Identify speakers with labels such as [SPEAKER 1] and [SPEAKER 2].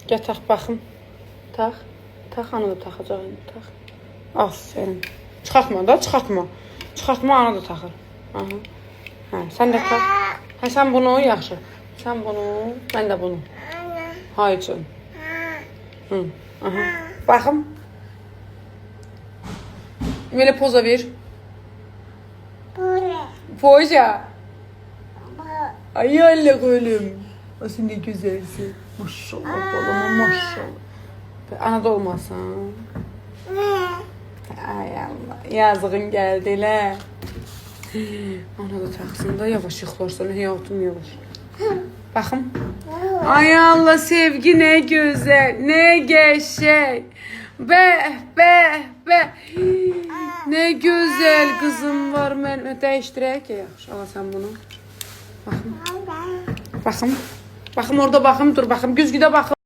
[SPEAKER 1] Gəl tax baxım. Tax. Tax ana da taxacaq indi tax. Aferin. Çıxartma da, çıxartma. Çıxartma ana da taxır. Aha. Hə, sən də tax. Hə, sən bunu yaxşı. Sən bunu, mən də bunu. Hay üçün. Hı. Aha. Baxım. Belə poza ver. Poza. Ay Allah gülüm. Aslında ne güzelsin. Maşallah balama maşallah. Ana da olmasan. Ay Allah. Yazığın geldi elə. Ana da taxsın da yavaş yıxılarsan həyatım yavaş. Baxım. Ay Allah sevgi ne güzel. Ne geçey. Be. Ne güzel kızım var. Mən dəyişdirək ya. Yaxşı. Ala sən bunu. Baxım. Baxım. Baxım orada baxım. Dur baxım. Güzgüdə baxım.